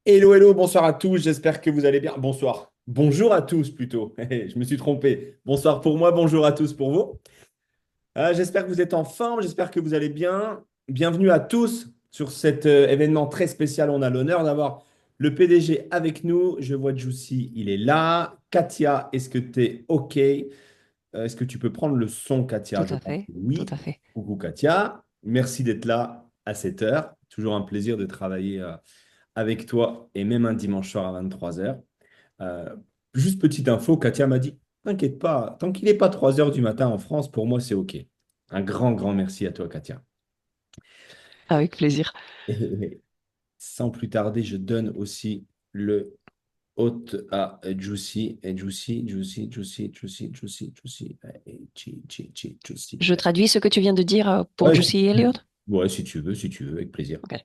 Hello, hello, bonsoir à tous, j'espère que vous allez bien. Bonsoir, bonjour à tous plutôt. Je me suis trompé. Bonsoir pour moi, bonjour à tous pour vous. J'espère que vous êtes en forme, j'espère que vous allez bien. Bienvenue à tous sur cet événement très spécial. On a l'honneur d'avoir le PDG avec nous. Je vois Juicy, il est là. Katia, est-ce que tu es OK? Est-ce que tu peux prendre le son, Katia? Tout Je à pense fait, que tout oui. à fait. Coucou, Katia. Merci d'être là à cette heure. Toujours un plaisir de travailler avec toi et même un dimanche soir à 23h. Euh, Juste petite info, Katia m'a dit, t'inquiète pas, tant qu'il n'est pas 3 heures du matin en France, pour moi, c'est OK. Un grand, grand merci à toi, Katia. Avec plaisir. Et sans plus tarder, je donne aussi le hôte à Juicy. Et Juicy, Juicy, Juicy, Juicy, Juicy, Juicy, Juicy. Je traduis ce que tu viens de dire pour Ouais, Juicy Elliott. ouais, si tu veux, avec plaisir. Okay.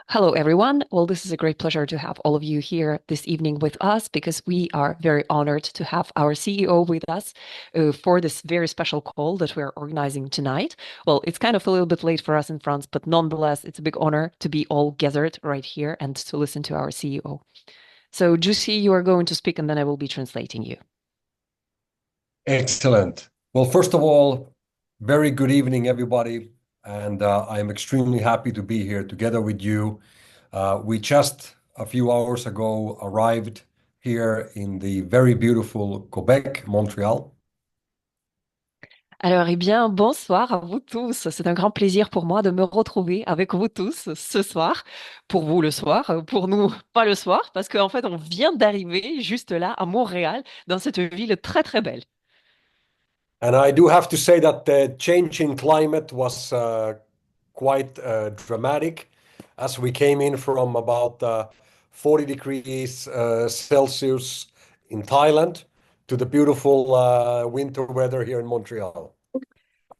Hello, everyone. Well, this is a great pleasure to have all of you here this evening with us because we are very honored to have our CEO with us for this very special call that we're organizing tonight. Well, it's kind of a little bit late for us in France, but nonetheless, it's a big honor to be all gathered right here and to listen to our CEO. So, Juicy, you are going to speak and then I will be translating you. Excellent. Well, first of all, very good evening, everybody. And I am extremely happy to be here together with you. We just a few hours ago arrived here in the very beautiful Quebec, Montreal. Alors, eh bien, bonsoir à vous tous. C'est un grand plaisir pour moi de me retrouver avec vous tous ce soir. Pour vous le soir, pour nous pas le soir, parce qu'en fait, on vient d'arriver juste là à Montréal, dans cette ville très très belle. And I do have to say that the change in climate was quite dramatic as we came in from about 40 degrees Celsius in Thailand to the beautiful winter weather here in Montreal.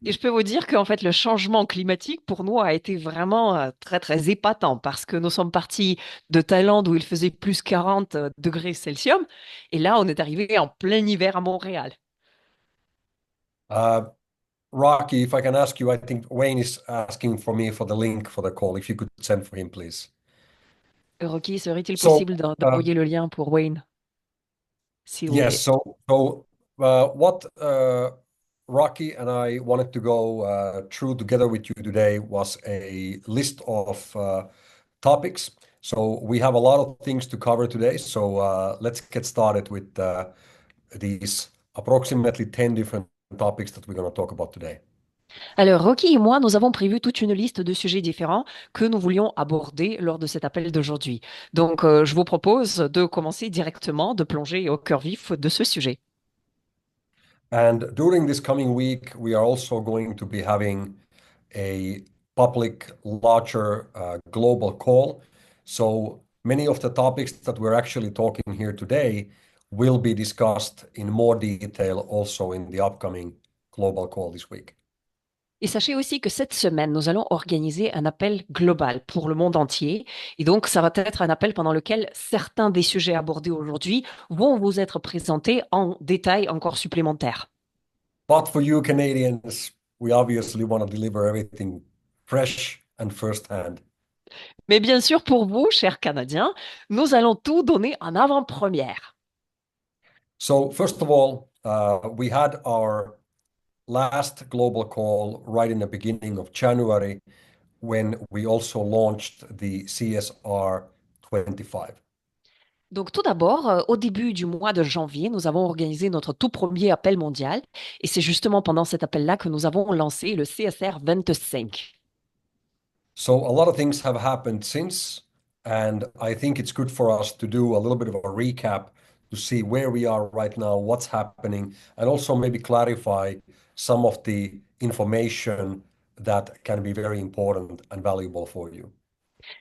Et je peux vous dire qu'en fait, le changement climatique pour nous a été vraiment très très épatant parce que nous sommes partis de Thaïlande où il faisait plus 40 degrés Celsius et là, on est arrivé en plein hiver à Montréal. Uh, Rocky, if I can ask you, I think Wayne is asking for me for the link for the call. If you could send for him, please. Rocky, serait-il So, possible uh, d'envoyer le lien pour Wayne, s'il vous yes, plaît? what Rocky and I wanted to go through together with you today was a list of topics. So we have a lot of things to cover today. So let's get started with these approximately 10 different topics that we're going to talk about today. Alors, Rocky et moi, nous avons prévu toute une liste de sujets différents que nous voulions aborder lors de cet appel d'aujourd'hui. Donc, je vous propose de commencer directement, de plonger au cœur vif de ce sujet. And during this coming week, we are also going to be having a public, larger global call. So many of the topics that we're actually talking here today will be discussed in more detail also in the upcoming global call this week. Et sachez aussi que cette semaine, nous allons organiser un appel global pour le monde entier. Et donc, ça va être un appel pendant lequel certains des sujets abordés aujourd'hui vont vous être présentés en détail encore supplémentaires. But for you Canadians, we obviously want to deliver everything fresh and firsthand. Mais bien sûr, pour vous, chers Canadiens, nous allons tout donner en avant-première. So first of all, we had our last global call right in the beginning of January when we also launched the CSR 25. Donc, tout d'abord, au début du mois de janvier, nous avons organisé notre tout premier appel mondial. Et c'est justement pendant cet appel-là que nous avons lancé le CSR 25. So a lot of things have happened since, and I think it's good for us to do a little bit of a recap to see where we are right now, what's happening, and also maybe clarify some of the information that can be very important and valuable for you.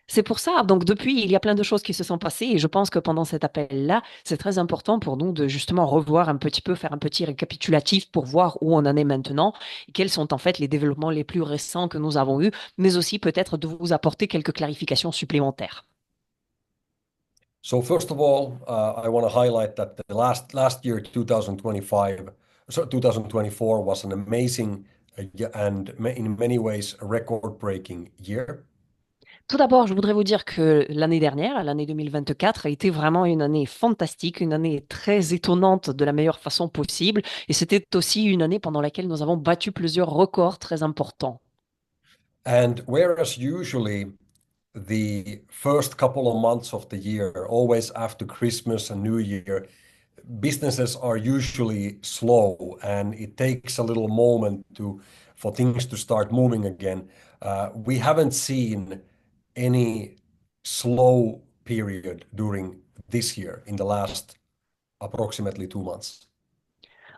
C'est pour ça, donc depuis, il y a plein de choses qui se sont passées et je pense que pendant cet appel-là, c'est très important pour nous de justement revoir un petit peu, faire un petit récapitulatif pour voir où on en est maintenant et quels sont en fait les développements les plus récents que nous avons eus, mais aussi peut-être de vous apporter quelques clarifications supplémentaires. So first of all, I want to highlight that the last year, 2025, so 2024 was an amazing and in many ways a record-breaking year. Tout d'abord, je voudrais vous dire que l'année dernière, l'année 2024, a été vraiment une année fantastique, une année très étonnante de la meilleure façon possible. Et c'était aussi une année pendant laquelle nous avons battu plusieurs records très importants. And whereas usually the first couple of months of the year, always after Christmas and New Year, businesses are usually slow and it takes a little moment to for things to start moving again. We haven't seen any slow period during this year in the last approximately 2 months.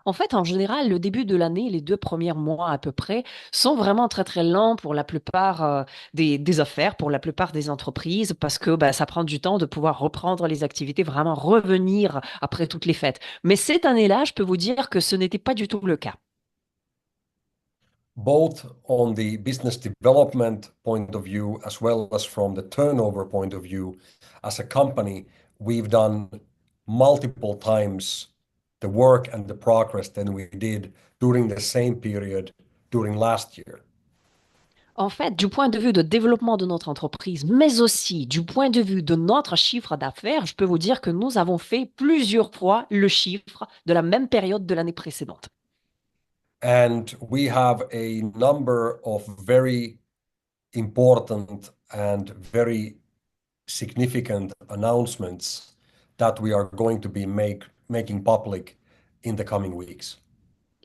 En fait, en général, le début de l'année, les 2 premiers mois à peu près, sont vraiment très très lents pour la plupart des affaires, pour la plupart des entreprises, parce que bah, ça prend du temps de pouvoir reprendre les activités, vraiment revenir après toutes les fêtes. Mais cette année-là, je peux vous dire que ce n'était pas du tout le cas. Both on the business development point of view as well as from the turnover point of view, as a company, we've done multiple times the work and the progress than we did during the same period during last year. En fait, du point de vue de développement de notre entreprise, mais aussi du point de vue de notre chiffre d'affaires, je peux vous dire que nous avons fait plusieurs fois le chiffre de la même période de l'année précédente. And we have a number of very important and very significant announcements that we are going to be making public in the coming weeks.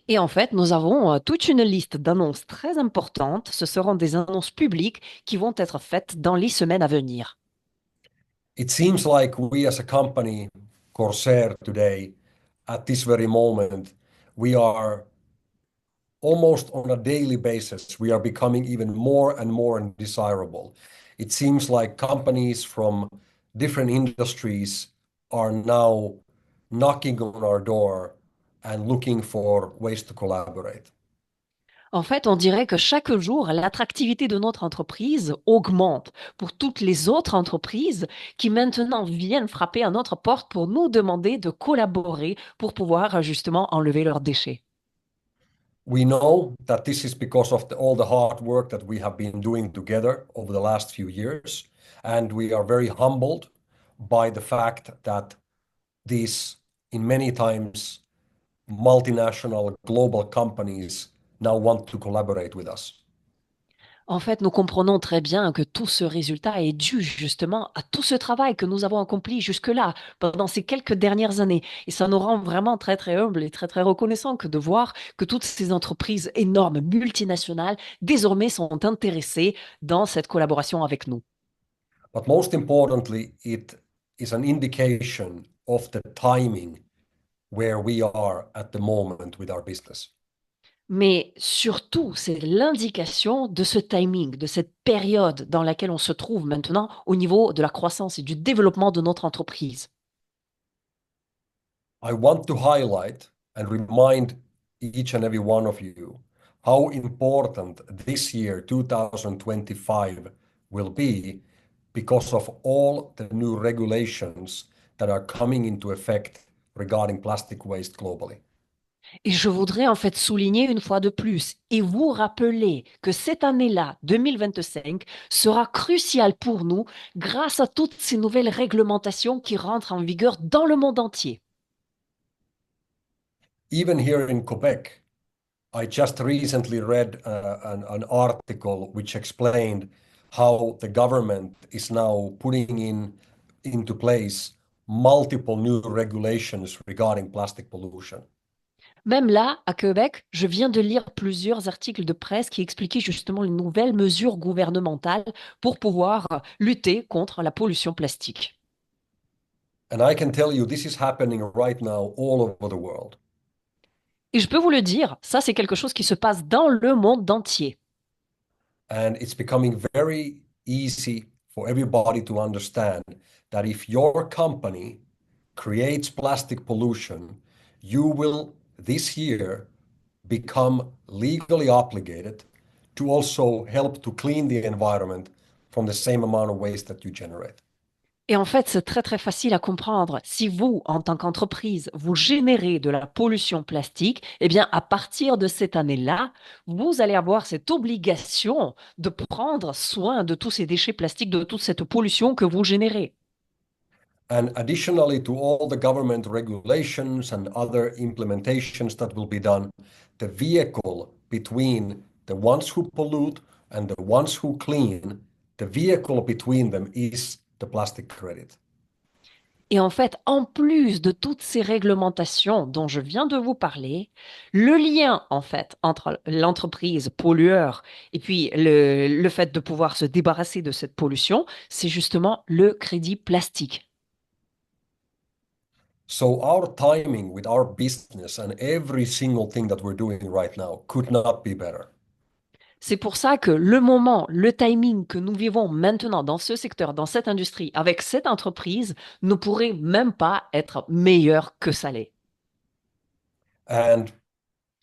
Et en fait, nous avons toute une liste d'annonces très importantes. Ce seront des annonces publiques qui vont être faites dans les semaines à venir. It seems like we as a company, Corsair today, at this very moment, we are almost on a daily basis, we are becoming even more and more undesirable. It seems like companies from different industries are now knocking on our door and looking for ways to collaborate. En fait, on dirait que chaque jour, l'attractivité de notre entreprise augmente pour toutes les autres entreprises qui maintenant viennent frapper à notre porte pour nous demander de collaborer pour pouvoir justement enlever leurs déchets. We know that this is because of all the hard work that we have been doing together over the last few years, and we are very humbled by the fact that these, in many times, multinational global companies now want to collaborate with us. En fait, nous comprenons très bien que tout ce résultat est dû justement à tout ce travail que nous avons accompli jusque-là, pendant ces quelques dernières années. Et ça nous rend vraiment très, très humbles et très, très reconnaissants que de voir que toutes ces entreprises énormes, multinationales, désormais sont intéressées dans cette collaboration avec nous. But most importantly, it is an indication of the timing where we are at the moment with our business. Mais surtout, c'est l'indication de ce timing, de cette période dans laquelle on se trouve maintenant au niveau de la croissance et du développement de notre entreprise. I want to highlight and remind each and every one of you how important this year, 2025, will be because of all the new regulations that are coming into effect regarding plastic waste globally. Et je voudrais en fait souligner une fois de plus et vous rappeler que cette année-là, 2025, sera cruciale pour nous grâce à toutes ces nouvelles réglementations qui rentrent en vigueur dans le monde entier. Even here in Quebec, I just recently read an article which explained how the government is now putting into place multiple new regulations regarding plastic pollution. Même là, à Québec, je viens de lire plusieurs articles de presse qui expliquaient justement les nouvelles mesures gouvernementales pour pouvoir lutter contre la pollution plastique. And I can tell you this is happening right now all over the world. Et je peux vous le dire, ça c'est quelque chose qui se passe dans le monde entier. And it's becoming very easy for everybody to understand that if your company creates plastic pollution, you will this year become legally obligated to also help to clean the environment from the same amount of waste that you generate. Et en fait, c'est très très facile à comprendre. Si vous, en tant qu'entreprise, vous générez de la pollution plastique, eh bien, à partir de cette année-là, vous allez avoir cette obligation de prendre soin de tous ces déchets plastiques, de toute cette pollution que vous générez. And additionally to all the government regulations and other implementations that will be done, the vehicle between the ones who pollute and the ones who clean, the vehicle between them is the plastic credit. Et en fait, en plus de toutes ces réglementations dont je viens de vous parler, le lien en fait entre l'entreprise pollueur et puis le fait de pouvoir se débarrasser de cette pollution, c'est justement le crédit plastique. So our timing with our business and every single thing that we're doing right now could not be better. C'est pour ça que le moment, le timing que nous vivons maintenant dans ce secteur, dans cette industrie, avec cette entreprise, ne pourrait même pas être meilleur que ça l'est. And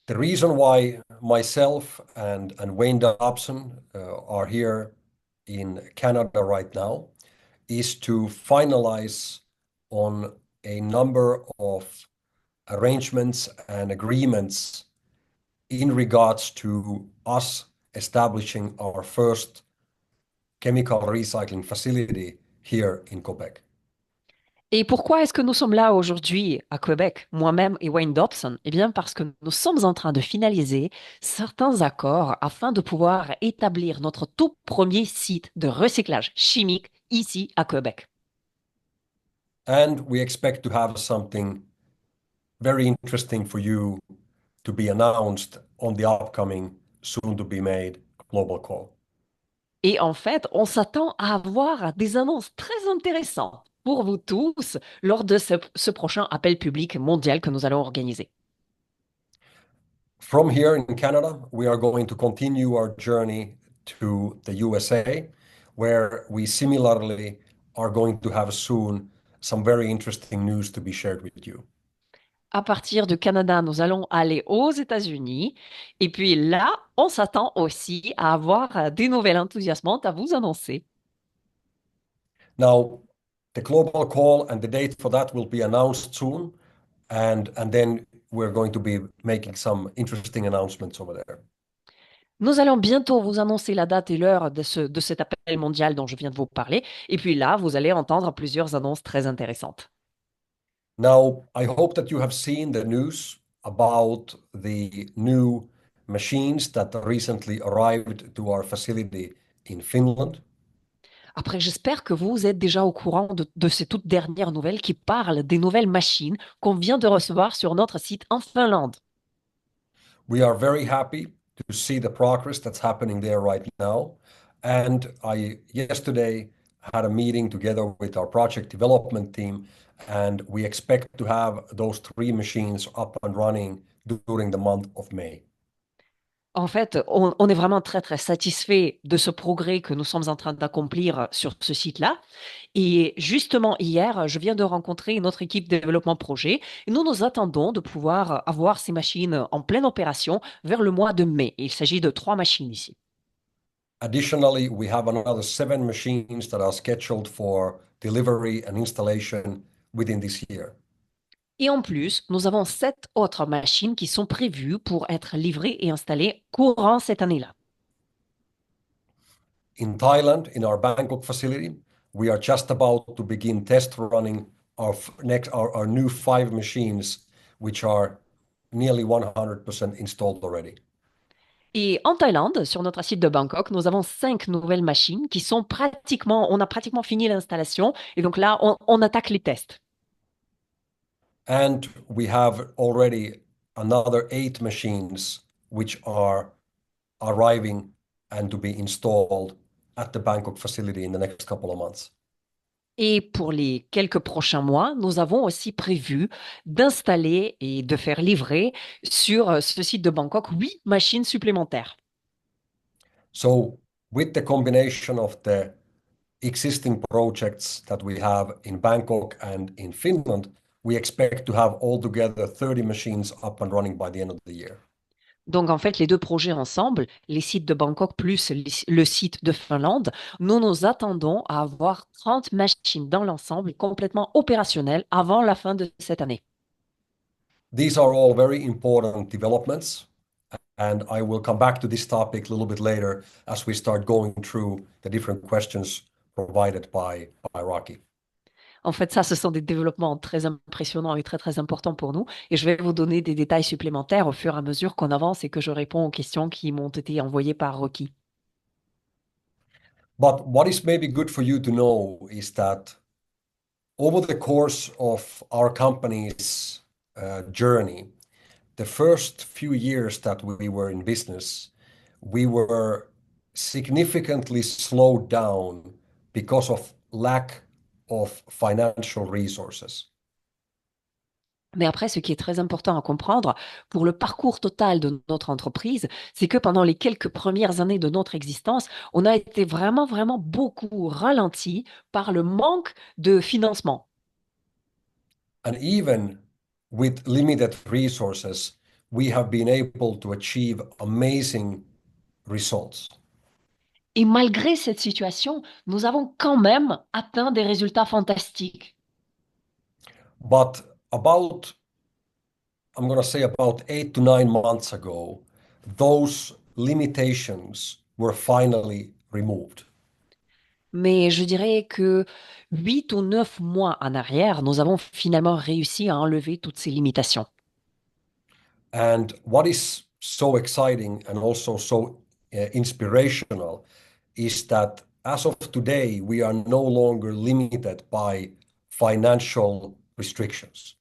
the reason why myself and Wayne Dobson are here in Canada right now is to finalize on a number of arrangements and agreements in regards to us establishing our first chemical recycling facility here in Quebec. Et pourquoi est-ce que nous sommes là aujourd'hui à Québec, moi-même et Wayne Dobson? Eh bien, parce que nous sommes en train de finaliser certains accords afin de pouvoir établir notre tout premier site de recyclage chimique ici à Québec. And we expect to have something very interesting for you to be announced on the upcoming, soon to be made global call. Et en fait, on s'attend à avoir des annonces très intéressantes pour vous tous lors de ce prochain appel public mondial que nous allons organiser. From here in Canada, we are going to continue our journey to the USA, where we similarly are going to have soon some very interesting news to be shared with you. À partir du Canada, nous allons aller aux États-Unis. Et puis là, on s'attend aussi à avoir des nouvelles enthousiasmantes à vous annoncer. Now, the global call and the date for that will be announced soon, and then we're going to be making some interesting announcements over there. Nous allons bientôt vous annoncer la date et l'heure de cet appel mondial dont je viens de vous parler. Et puis là, vous allez entendre plusieurs annonces très intéressantes. Now, I hope that you have seen the news about the new machines that recently arrived to our facility in Finland. Après, j'espère que vous êtes déjà au courant de ces toutes dernières nouvelles qui parlent des nouvelles machines qu'on vient de recevoir sur notre site en Finlande. We are very happy to see the progress that's happening there right now. And I yesterday had a meeting together with our project development team, and we expect to have those three machines up and running during the month of May. En fait, on est vraiment très, très satisfait de ce progrès que nous sommes en train d'accomplir sur ce site-là. Et justement, hier, je viens de rencontrer notre équipe développement projet. Et nous nous attendons de pouvoir avoir ces machines en pleine opération vers le mois de mai. Il s'agit de 3 machines ici. Additionally, we have another 7 machines that are scheduled for delivery and installation within this year. Et en plus, nous avons 7 autres machines qui sont prévues pour être livrées et installées courant cette année-là. In Thailand, in our Bangkok facility, we are just about to begin test running our new 5 machines, which are nearly 100% installed already. Et en Thaïlande, sur notre site de Bangkok, nous avons 5 nouvelles machines qui sont on a pratiquement fini l'installation. Et donc là, on attaque les tests. And we have already another 8 machines which are arriving and to be installed at the Bangkok facility in the next couple of months. Et pour les quelques prochains mois, nous avons aussi prévu d'installer et de faire livrer sur ce site de Bangkok 8 machines supplémentaires. So with the combination of the existing projects that we have in Bangkok and in Finland, we expect to have altogether 30 machines up and running by the end of the year. Donc, en fait, les deux projets ensemble, les sites de Bangkok plus le site de Finlande, nous nous attendons à avoir 30 machines dans l'ensemble complètement opérationnelles avant la fin de cette année. These are all very important developments, and I will come back to this topic a little bit later as we start going through the different questions provided by Rocky. En fait, ça, ce sont des développements très impressionnants et très, très importants pour nous. Et je vais vous donner des détails supplémentaires au fur et à mesure qu'on avance et que je réponds aux questions qui m'ont été envoyées par Rocky. But what is maybe good for you to know is that over the course of our company's journey, the first few years that we were in business, we were significantly slowed down because of lack of financial resources. Mais après, ce qui est très important à comprendre pour le parcours total de notre entreprise, c'est que pendant les quelques premières années de notre existence, on a été vraiment, vraiment beaucoup ralenti par le manque de financement. And even with limited resources, we have been able to achieve amazing results. Et malgré cette situation, nous avons quand même atteint des résultats fantastiques. But about, I'm going to say about 8 to 9 months ago, those limitations were finally removed. Mais je dirais que 8 ou 9 mois en arrière, nous avons finalement réussi à enlever toutes ces limitations. And what is so exciting and also so inspirational is that as of today, we are no longer limited by financial restrictions.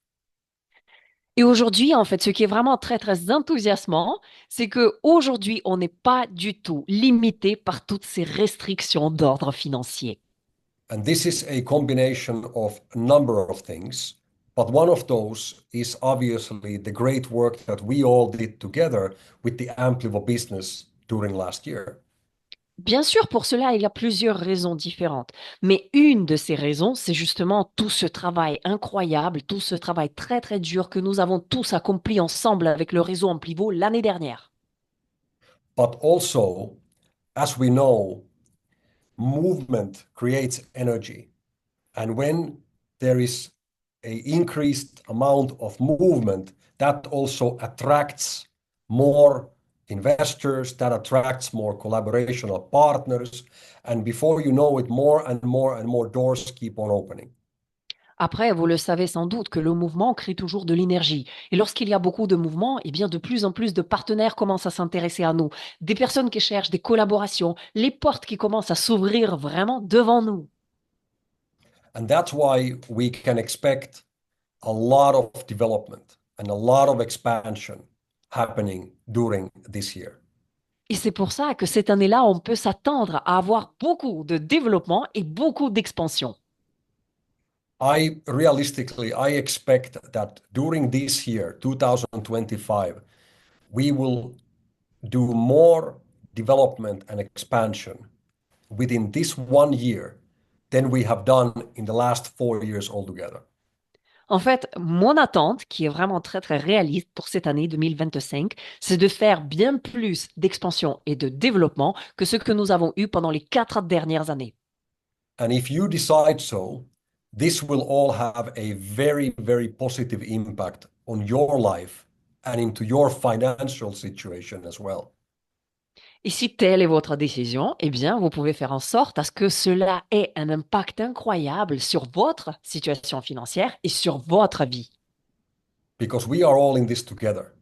Et aujourd'hui, en fait, ce qui est vraiment très, très enthousiasmant, c'est que aujourd'hui, on n'est pas du tout limité par toutes ces restrictions d'ordre financier. And this is a combination of a number of things. But one of those is obviously the great work that we all did together with the Amplio business during last year. Bien sûr, pour cela, il y a plusieurs raisons différentes. Mais une de ces raisons, c'est justement tout ce travail incroyable, tout ce travail très, très dur que nous avons tous accompli ensemble avec le réseau Amplivo l'année dernière. But also, as we know, movement creates energy. And when there is an increased amount of movement, that also attracts more investors, that attracts more collaborational partners. And before you know it, more and more and more doors keep on opening. Après, vous le savez sans doute que le mouvement crée toujours de l'énergie. Et lorsqu'il y a beaucoup de mouvements, eh bien, de plus en plus de partenaires commencent à s'intéresser à nous. Des personnes qui cherchent des collaborations, les portes qui commencent à s'ouvrir vraiment devant nous. And that's why we can expect a lot of development and a lot of expansion happening during this year. Et c'est pour ça que cette année-là, on peut s'attendre à avoir beaucoup de développement et beaucoup d'expansion. I expect that during this year, 2025, we will do more development and expansion within this 1 year than we have done in the last 4 years altogether. En fait, mon attente, qui est vraiment très, très réaliste pour cette année 2025, c'est de faire bien plus d'expansion et de développement que ce que nous avons eu pendant les 4 dernières années. And if you decide so, this will all have a very, very positive impact on your life and into your financial situation as well. Et si telle est votre décision, eh bien, vous pouvez faire en sorte à ce que cela ait un impact incroyable sur votre situation financière et sur votre vie. Because we are all in this together.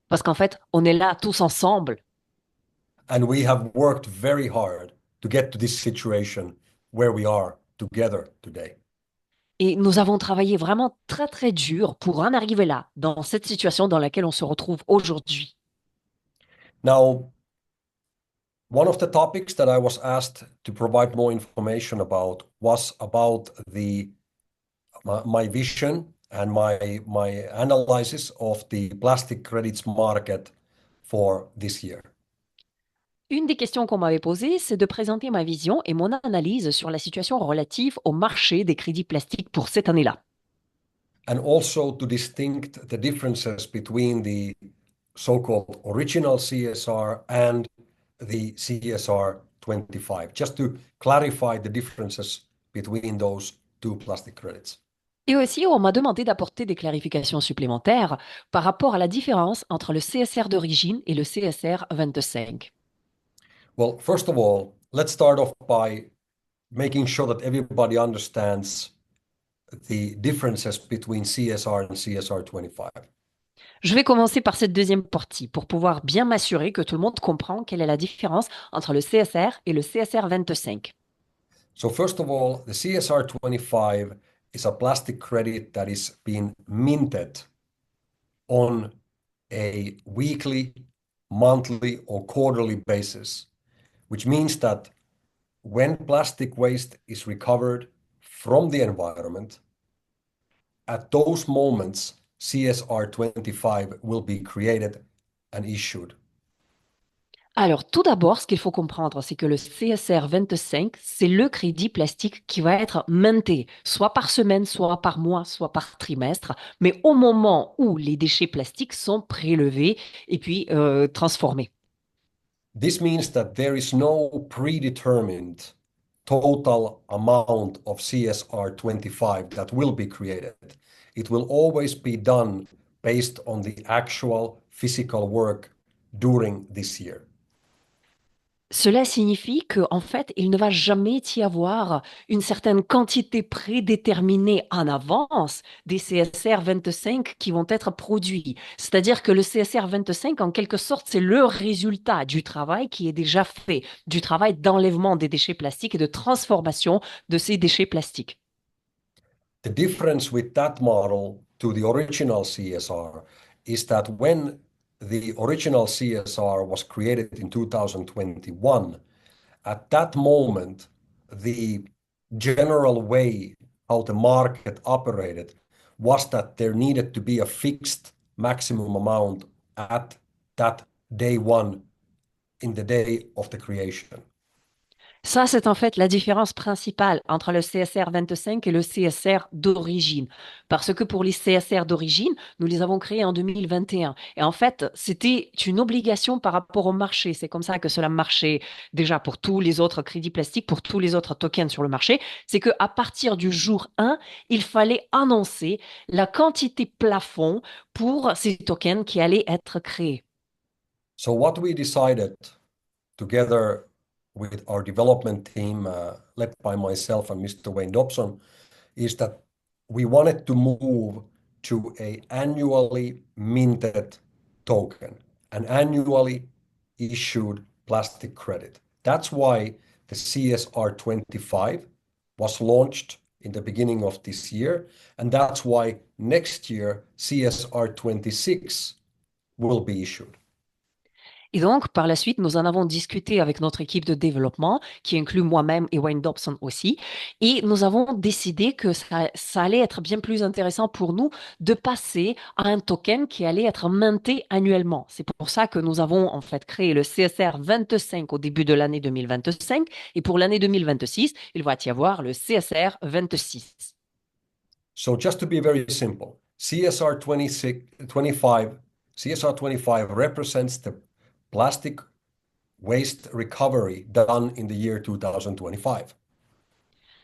Parce qu'en fait, on est là tous ensemble. And we have worked very hard to get to this situation where we are together today. Et nous avons travaillé vraiment très, très dur pour en arriver là, dans cette situation dans laquelle on se retrouve aujourd'hui. Now, one of the topics that I was asked to provide more information about was about my vision and my analysis of the plastic credits market for this year. Une des questions qu'on m'avait posées, c'est de présenter ma vision et mon analyse sur la situation relative au marché des crédits plastiques pour cette année-là. And also to distinct the differences between the so-called original CSR and the CSR 25, just to clarify the differences between those two plastic credits. Et aussi, on m'a demandé d'apporter des clarifications supplémentaires par rapport à la différence entre le CSR d'origine et le CSR 25. Well, first of all, let's start off by making sure that everybody understands the differences between CSR and CSR 25. Je vais commencer par cette deuxième partie pour pouvoir bien m'assurer que tout le monde comprend quelle est la différence entre le CSR et le CSR 25. So first of all, the CSR 25 is a plastic credit that is being minted on a weekly, monthly, or quarterly basis, which means that when plastic waste is recovered from the environment, at those moments, CSR 25 will be created and issued. Alors, tout d'abord, ce qu'il faut comprendre, c'est que le CSR 25, c'est le crédit plastique qui va être minté, soit par semaine, soit par mois, soit par trimestre, mais au moment où les déchets plastiques sont prélevés et puis transformés. This means that there is no predetermined total amount of CSR 25 that will be created. It will always be done based on the actual physical work during this year. Cela signifie qu'en fait, il ne va jamais y avoir une certaine quantité prédéterminée en avance des CSR 25 qui vont être produits. C'est-à-dire que le CSR 25, en quelque sorte, c'est le résultat du travail qui est déjà fait, du travail d'enlèvement des déchets plastiques et de transformation de ces déchets plastiques. The difference with that model to the original CSR is that when the original CSR was created in 2021, at that moment, the general way how the market operated was that there needed to be a fixed maximum amount at that day one in the day of the creation. Ça, c'est en fait la différence principale entre le CSR 25 et le CSR d'origine. Parce que pour les CSR d'origine, nous les avons créés en 2021. Et en fait, c'était une obligation par rapport au marché. C'est comme ça que cela marchait déjà pour tous les autres crédits plastiques, pour tous les autres tokens sur le marché. C'est qu'à partir du jour 1, il fallait annoncer la quantité plafond pour ces tokens qui allaient être créés. So what we decided together with our development team, led by myself and Mr. Wayne Dobson, is that we wanted to move to a annually minted token, an annually issued plastic credit. That's why the CSR 25 was launched in the beginning of this year, and that's why next year CSR 26 will be issued. Et donc, par la suite, nous en avons discuté avec notre équipe de développement, qui inclut moi-même et Wayne Dobson aussi, et nous avons décidé que ça allait être bien plus intéressant pour nous de passer à un token qui allait être minté annuellement. C'est pour ça que nous avons en fait créé le CSR 25 au début de l'année 2025, et pour l'année 2026, il va y avoir le CSR 26. So just to be very simple, CSR 26, 25, CSR 25 represents the plastic waste recovery done in the year 2025.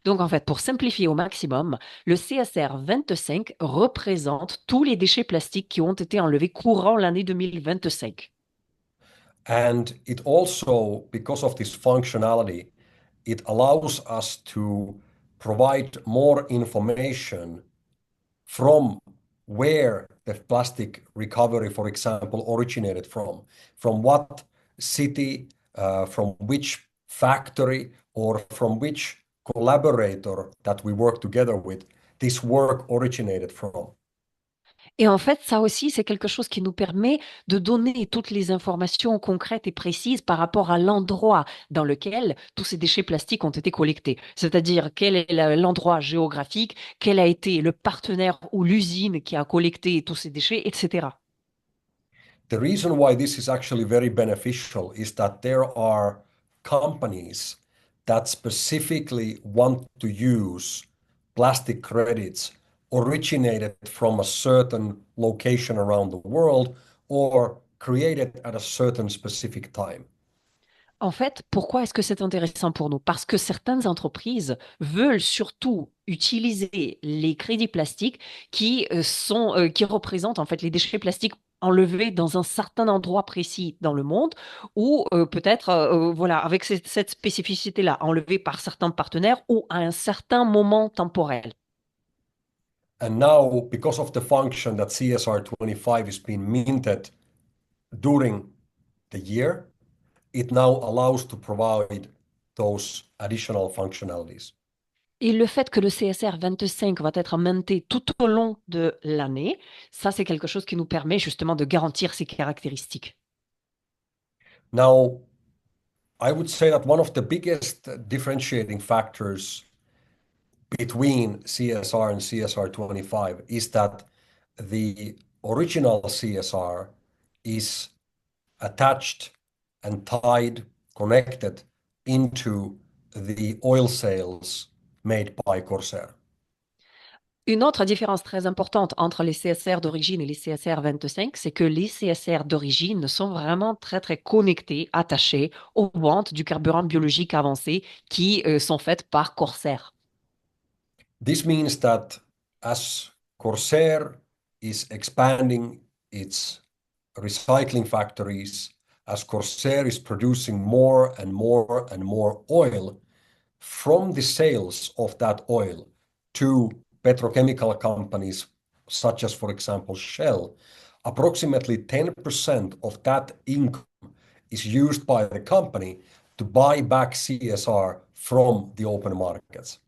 Donc, en fait, pour simplifier au maximum, le CSR 25 représente tous les déchets plastiques qui ont été enlevés courant l'année 2025. And it also, because of this functionality, it allows us to provide more information from where the plastic recovery, for example, originated from what city, from which factory, or from which collaborator that we work together with, this work originated from. Et en fait, ça aussi, c'est quelque chose qui nous permet de donner toutes les informations concrètes et précises par rapport à l'endroit dans lequel tous ces déchets plastiques ont été collectés. C'est-à-dire quel est l'endroit géographique, quel a été le partenaire ou l'usine qui a collecté tous ces déchets, etc. The reason why this is actually very beneficial is that there are companies that specifically want to use plastic credits originated from a certain location around the world or created at a certain specific time. En fait, pourquoi est-ce que c'est intéressant pour nous? Parce que certaines entreprises veulent surtout utiliser les crédits plastiques qui représentent en fait les déchets plastiques enlevés dans un certain endroit précis dans le monde ou peut-être voilà avec cette spécificité-là enlevée par certains partenaires ou à un certain moment temporel. And now, because of the function that CSR 25 is being minted during the year, it now allows to provide those additional functionalities. Et le fait que le CSR 25 va être minté tout au long de l'année, ça c'est quelque chose qui nous permet justement de garantir ces caractéristiques. Now, I would say that one of the biggest differentiating factors between CSR and CSR 25 is that the original CSR is attached and tied, connected into the oil sales made by Corsair. Une autre différence très importante entre les CSR d'origine et les CSR 25, c'est que les CSR d'origine sont vraiment très, très connectés, attachés aux ventes du carburant biologique avancé qui sont faites par Corsair. This means that as Corsair is expanding its recycling factories, as Corsair is producing more and more and more oil, from the sales of that oil to petrochemical companies, such as, for example, Shell, approximately 10% of that income is used by the company to buy back CSR from the open markets.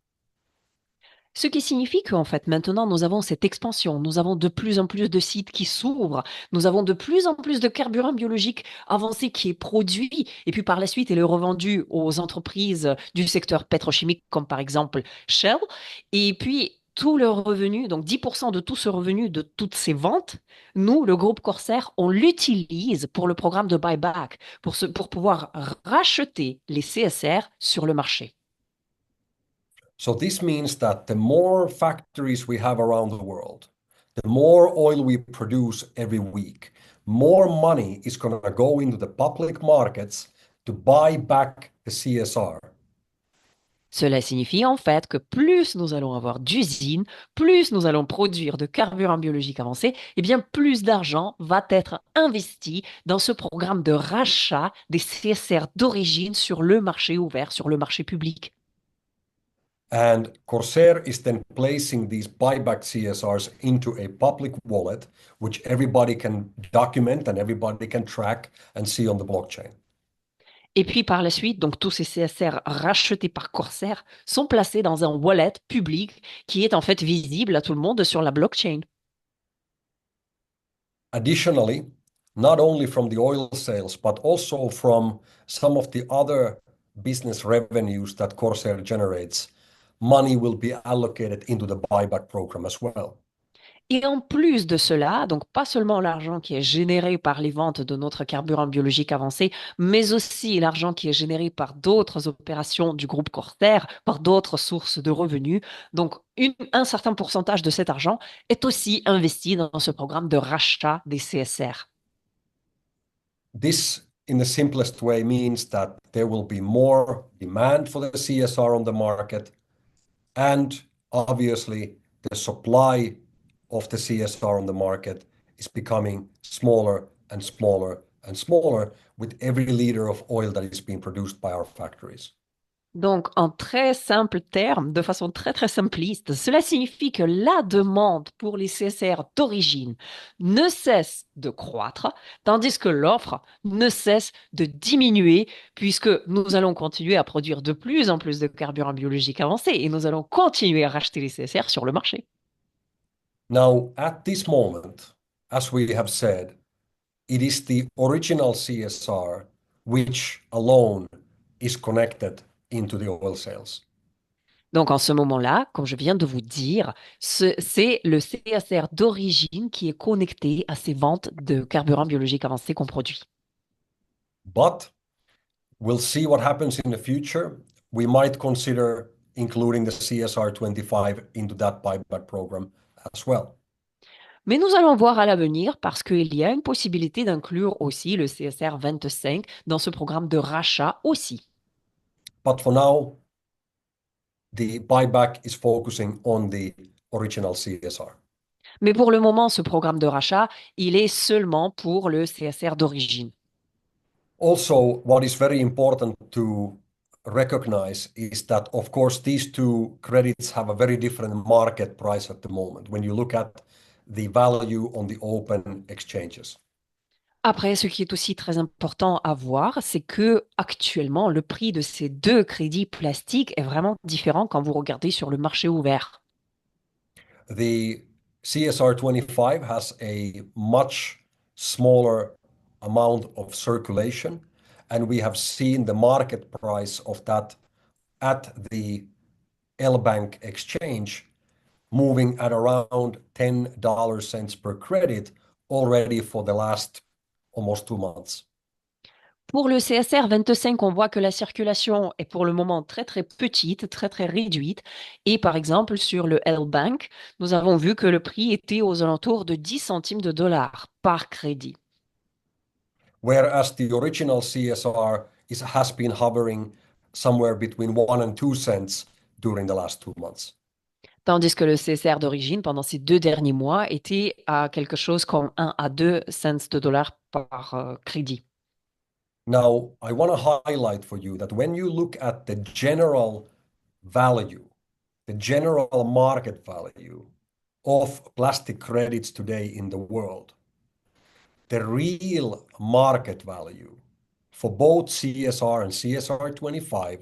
Ce qui signifie qu'en fait, maintenant, nous avons cette expansion, nous avons de plus en plus de sites qui s'ouvrent, nous avons de plus en plus de carburant biologique avancé qui est produit, et puis par la suite, il est revendu aux entreprises du secteur pétrochimique, comme par exemple Shell. Et puis, tout le revenu, donc 10% de tout ce revenu, de toutes ces ventes, nous, le groupe Corsair, on l'utilise pour le programme de buyback, pour pouvoir racheter les CSR sur le marché. So this means that the more factories we have around the world, the more oil we produce every week, more money is going to go into the public markets to buy back the CSR. Cela signifie en fait que plus nous allons avoir d'usines, plus nous allons produire de carburant biologique avancé, et bien plus d'argent va être investi dans ce programme de rachat des CSR d'origine sur le marché ouvert, sur le marché public. And Corsair is then placing these buyback CSRs into a public wallet, which everybody can document and everybody can track and see on the blockchain. Et puis par la suite, donc tous ces CSR rachetés par Corsair sont placés dans un wallet public qui est en fait visible à tout le monde sur la blockchain. Additionally, not only from the oil sales, but also from some of the other business revenues that Corsair generates, money will be allocated into the buyback program as well. Et en plus de cela, donc pas seulement l'argent qui est généré par les ventes de notre carburant biologique avancé, mais aussi l'argent qui est généré par d'autres opérations du groupe Corsair, par d'autres sources de revenus. Donc un certain pourcentage de cet argent est aussi investi dans ce programme de rachat des CSR. This, in the simplest way, means that there will be more demand for the CSR on the market, and obviously the supply of the CSR on the market is becoming smaller and smaller and smaller with every liter of oil that is being produced by our factories. Donc, en très simple terme, de façon très très simpliste, cela signifie que la demande pour les CSR d'origine ne cesse de croître, tandis que l'offre ne cesse de diminuer, puisque nous allons continuer à produire de plus en plus de carburants biologiques avancés et nous allons continuer à racheter les CSR sur le marché. Now, at this moment, as we have said, it is the original CSR which alone is connected into the oil sales. Donc, en ce moment-là, comme je viens de vous dire, c'est le CSR d'origine qui est connecté à ces ventes de carburants biologiques avancés qu'on produit. But we'll see what happens in the future. We might consider including the CSR 25 into that buyback program as well. Mais nous allons voir à l'avenir parce qu'il y a une possibilité d'inclure aussi le CSR 25 dans ce programme de rachat aussi. But for now, the buyback is focusing on the original CSR. Mais pour le moment, ce programme de rachat, il est seulement pour le CSR d'origine. Also, what is very important to recognize is that, of course, these two credits have a very different market price at the moment when you look at the value on the open exchanges. Après, ce qui est aussi très important à voir, c'est que actuellement, le prix de ces deux crédits plastiques est vraiment différent quand vous regardez sur le marché ouvert. The CSR 25 has a much smaller amount of circulation, and we have seen the market price of that at the L-Bank exchange moving at around $10 per credit already for the last almost 2 months. Pour le CSR 25, on voit que la circulation est pour le moment très très petite, très très réduite. Et par exemple, sur le L-Bank, nous avons vu que le prix était aux alentours de 10 centimes de dollars par crédit. Whereas the original CSR has been hovering somewhere between 1 and 2 cents during the last 2 months. Tandis que le CSR d'origine, pendant ces 2 derniers mois, était à quelque chose comme 1 à 2 cents de dollars par crédit. Now, I want to highlight for you that when you look at the general value, the general market value of plastic credits today in the world, the real market value for both CSR and CSR 25,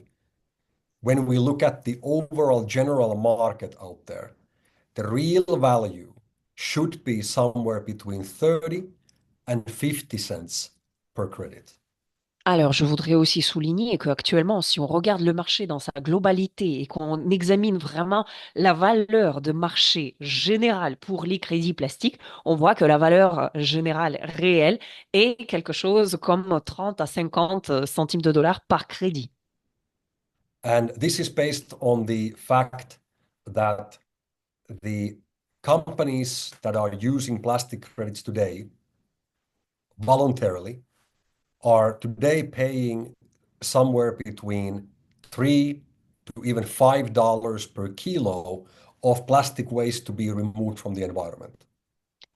when we look at the overall general market out there, the real value should be somewhere between 30 and 50 cents per credit. Alors, je voudrais aussi souligner qu'actuellement, si on regarde le marché dans sa globalité et qu'on examine vraiment la valeur de marché générale pour les crédits plastiques, on voit que la valeur générale réelle est quelque chose comme 30 à 50 centimes de dollars par crédit. And this is based on the fact that the companies that are using plastic credits today voluntarily are today paying somewhere between 3 to even $5 per kilo of plastic waste to be removed from the environment.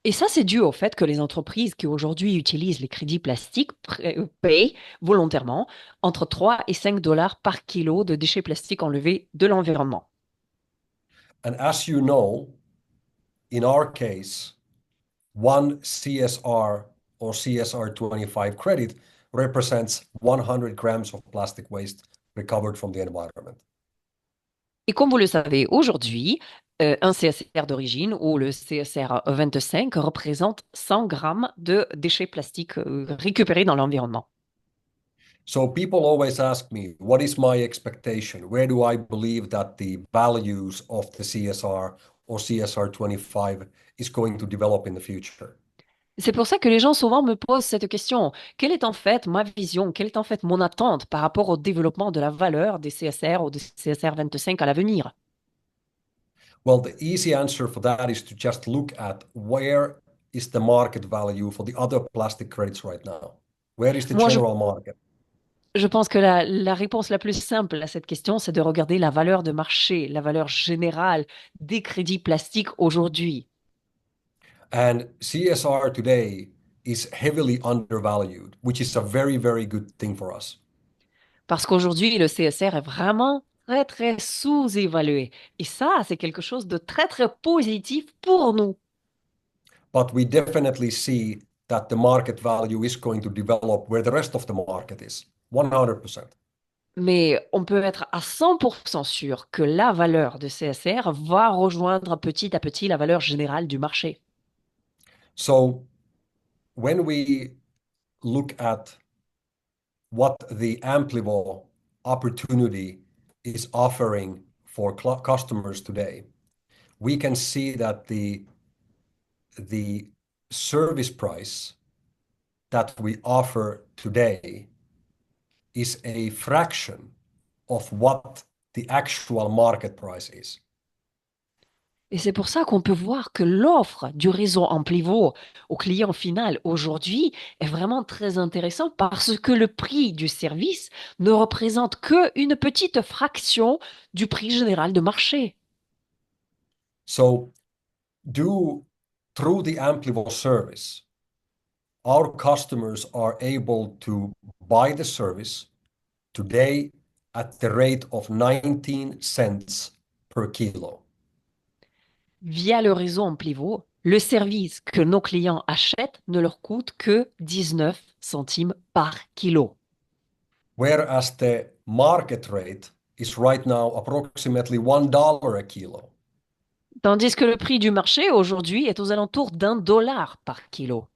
Et ça, c'est dû au fait que les entreprises qui aujourd'hui utilisent les crédits plastiques payent volontairement entre 3 et 5 dollars par kilo de déchets plastiques enlevés de l'environnement. And as you know, in our case, one CSR or CSR 25 credit represents 100 grams of plastic waste recovered from the environment. Et comme vous le savez, aujourd'hui, un CSR d'origine ou le CSR 25 représente 100 grammes de déchets plastiques récupérés dans l'environnement. So people always ask me, what is my expectation? Where do I believe that the values of the CSR or CSR 25 is going to develop in the future? C'est pour ça que les gens souvent me posent cette question. Quelle est en fait ma vision? Quelle est en fait mon attente par rapport au développement de la valeur des CSR ou des CSR 25 à l'avenir? Well, the easy answer for that is to just look at where is the market value for the other plastic credits right now? Where is the Moi, general market? je pense que la réponse la plus simple à cette question, c'est de regarder la valeur de marché, la valeur générale des crédits plastiques aujourd'hui. And CSR today is heavily undervalued, which is a very, very good thing for us. Parce qu'aujourd'hui, le CSR est vraiment très, très sous-évalué. Et ça, c'est quelque chose de très, très positif pour nous. But we definitely see that the market value is going to develop where the rest of the market is, 100%. Mais on peut être à 100% sûr que la valeur de CSR va rejoindre petit à petit la valeur générale du marché. So when we look at what the Amplio opportunity is offering for customers today, we can see that the service price that we offer today is a fraction of what the actual market price is. Et c'est pour ça qu'on peut voir que l'offre du réseau Amplio au client final aujourd'hui est vraiment très intéressant parce que le prix du service ne représente qu'une petite fraction du prix général de marché. So do through the Amplio service, our customers are able to buy the service today at the rate of 19 cents per kilo. Via le réseau Amplio, le service que nos clients achètent ne leur coûte que 19 centimes par kilo. Whereas the market rate is right now approximately $1 a kilo. Tandis que le prix du marché aujourd'hui est aux alentours d'1 dollar par kilo.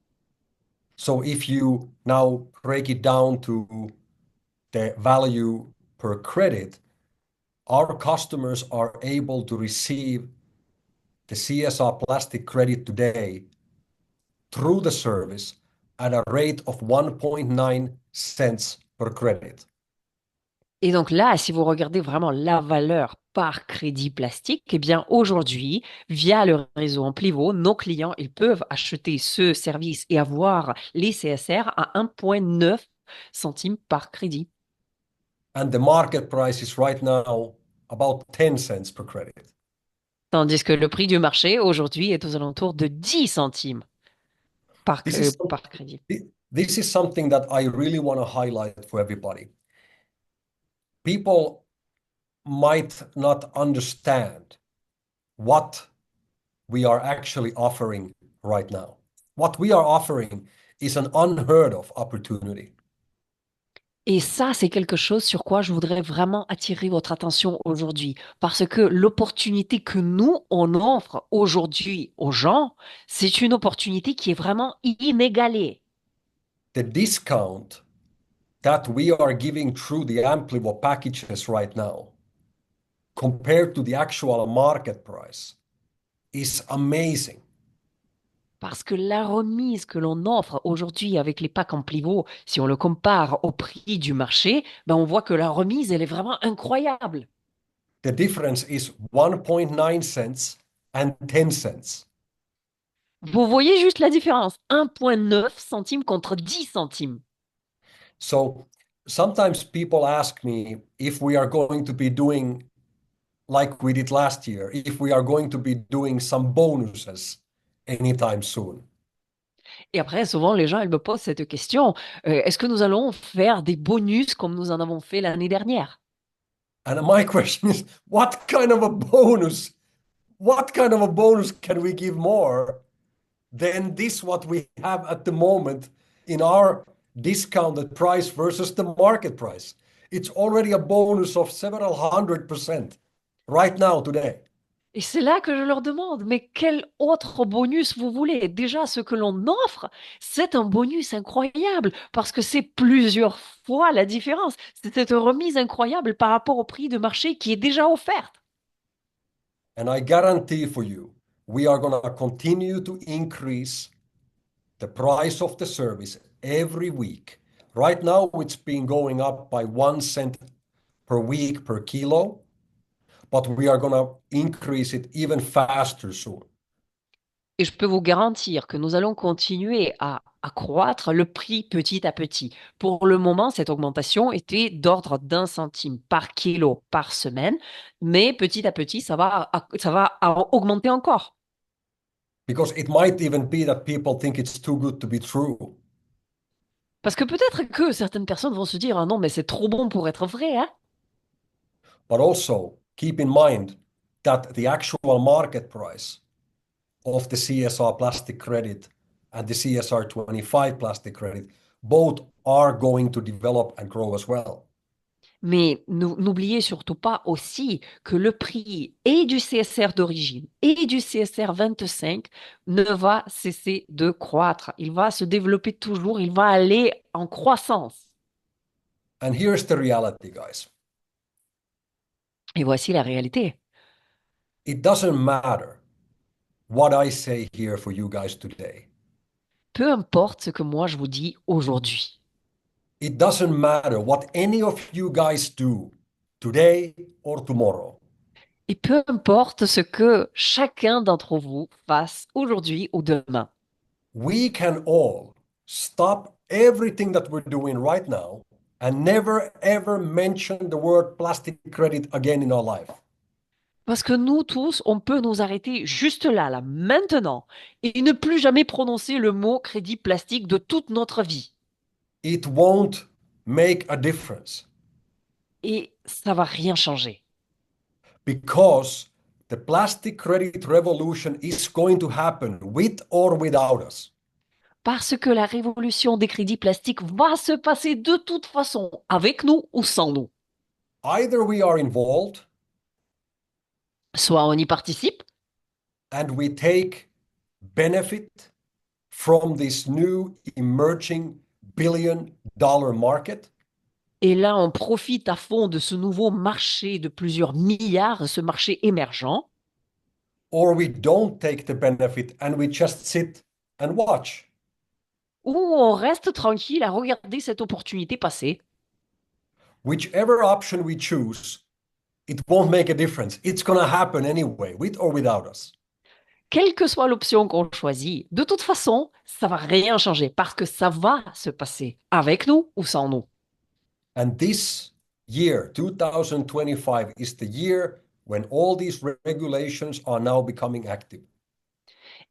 So if you now break it down to the value per credit, our customers are able to receive the CSR plastic credit today through the service at a rate of 1.9 cents per credit. Et donc là, si vous regardez vraiment la valeur par crédit plastique, eh bien aujourd'hui, via le réseau Amplivo, nos clients, ils peuvent acheter ce service et avoir les CSR à 1,9 centimes par crédit. And the market price is right now about 10 cents per credit. Tandis que le prix du marché aujourd'hui est aux alentours de 10 centimes This is par crédit. this is something that I really want to highlight for everybody. People might not understand what we are actually offering right now. What we are offering is an unheard of opportunity. Et ça, c'est quelque chose sur quoi je voudrais vraiment attirer votre attention aujourd'hui. Parce que l'opportunité que nous, on offre aujourd'hui aux gens, c'est une opportunité qui est vraiment inégalée. The discount that we are giving through the Amplivo packages right now, compared to the actual market price, is amazing. Parce que la remise que l'on offre aujourd'hui avec les packs en pivot, si on le compare au prix du marché, ben on voit que la remise, elle est vraiment incroyable. The difference is 1.9 cents and 10 cents. Vous voyez juste la différence, 1,9 centimes contre 10 centimes. So sometimes people ask me if we are going to be doing like we did last year, if we are going to be doing some bonuses anytime soon. Et après, souvent, les gens, ils me posent cette question, est-ce que nous allons faire des bonus comme nous en avons fait l'année dernière? And my question is, what kind of a bonus? What kind of a bonus can we give more than this what we have at the moment in our discounted price versus the market price? It's already a bonus of several 100% right now today. Et c'est là que je leur demande, mais quel autre bonus vous voulez? Déjà, ce que l'on offre, c'est un bonus incroyable parce que c'est plusieurs fois la différence. C'est cette remise incroyable par rapport au prix de marché qui est déjà offerte. And I guarantee for you, we are going to continue to increase the price of the service every week. Right now, it's been going up by 1 cent per week per kilo, but we are going to increase it even faster soon. Et je peux vous garantir que nous allons continuer à accroître le prix petit à petit. Pour le moment, cette augmentation était d'ordre d'1 centime par kilo par semaine, mais petit à petit, ça va augmenter encore. Because it might even be that people think it's too good to be true. Parce que peut-être que certaines personnes vont se dire, ah non, mais c'est trop bon pour être vrai, hein? But also keep in mind that the actual market price of the CSR plastic credit and the CSR 25 plastic credit both are going to develop and grow as well. Mais n'oubliez surtout pas aussi que le prix et du CSR d'origine et du CSR 25 ne va cesser de croître. Il va se développer toujours, il va aller en croissance. And here's the reality, guys. Et voici la réalité. It doesn't matter what I say here for you guys today. Peu importe ce que moi je vous dis aujourd'hui. It doesn't matter what any of you guys do today or tomorrow. Et peu importe ce que chacun d'entre vous fasse aujourd'hui ou demain, we can all stop everything that we're doing right now and never ever mention the word plastic credit again in our life. parce que nous tous, on peut nous arrêter juste là, maintenant, et ne plus jamais prononcer le mot crédit plastique de toute notre vie. It won't make a difference Et ça va rien changer. because the plastic credit revolution is going to happen with or without us. Parce que la révolution des crédits plastiques va se passer de toute façon, avec nous ou sans nous. Either we are involved Soit on y participe, and we take benefit from this new emerging billion-dollar market, et là on profite à fond de ce nouveau marché de plusieurs milliards, ce marché émergent, or we don't take the benefit and we just sit and watch. ou on reste tranquille à regarder cette opportunité passer. Whichever option we choose, it won't make a difference. It's going to happen anyway, with or without us. Quelle que soit l'option qu'on choisit, de toute façon, ça va rien changer parce que ça va se passer avec nous ou sans nous. And this year, 2025, is the year when all these regulations are now becoming active.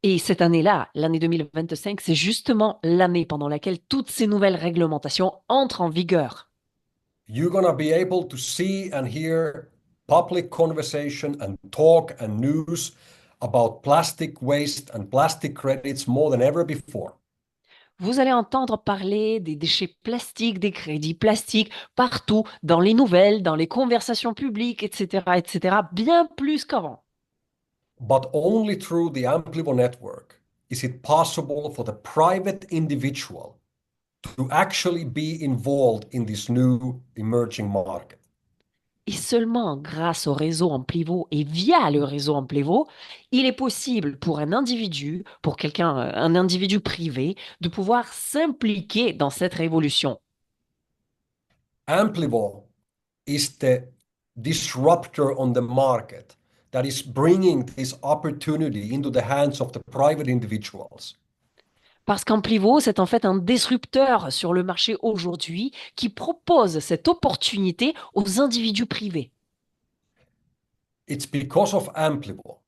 Et cette année-là, l'année 2025, c'est justement l'année pendant laquelle toutes ces nouvelles réglementations entrent en vigueur. You're going to be able to see and hear public conversation and talk and news about plastic waste and plastic credits more than ever before. Vous allez entendre parler des déchets plastiques, des crédits plastiques, partout, dans les nouvelles, dans les conversations publiques, etc., bien plus qu'avant. But only through the Amplio network is it possible for the private individual to actually be involved in this new emerging market. Et seulement grâce au réseau Amplio et via le réseau Amplio, il est possible pour un individu, pour quelqu'un, un individu privé, de pouvoir s'impliquer dans cette révolution. Amplio is the disruptor on the market that is bringing this opportunity into the hands of the private individuals. Parce qu'Amplio, c'est en fait un disrupteur sur le marché aujourd'hui qui propose cette opportunité aux individus privés. It's because of Amplio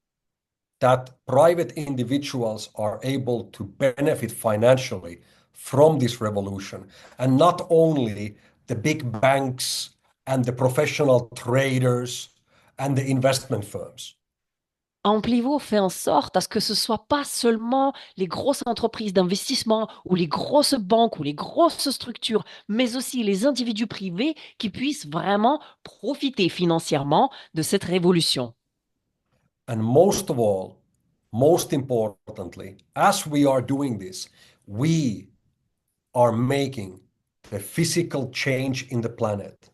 that private individuals are able to benefit financially from this revolution, and not only the big banks and the professional traders and the investment firms. Amplio fait en sorte à ce que ce soit pas seulement les grosses entreprises d'investissement ou les grosses banques ou les grosses structures, mais aussi les individus privés qui puissent vraiment profiter financièrement de cette révolution. And most of all, most importantly, as we are doing this, we are making the physical change in the planet.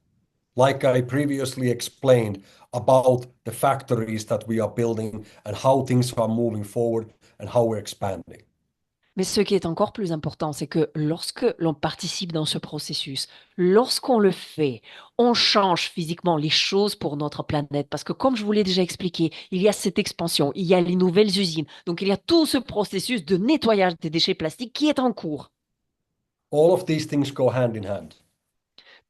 Like I previously explained about the factories that we are building and how things are moving forward and how we're expanding. Mais ce qui est encore plus important, c'est que lorsque l'on participe dans ce processus, lorsqu'on le fait, on change physiquement les choses pour notre planète. Parce que comme je vous l'ai déjà expliqué, il y a cette expansion, il y a les nouvelles usines. Donc il y a tout ce processus de nettoyage des déchets plastiques qui est en cours. All of these things go hand in hand.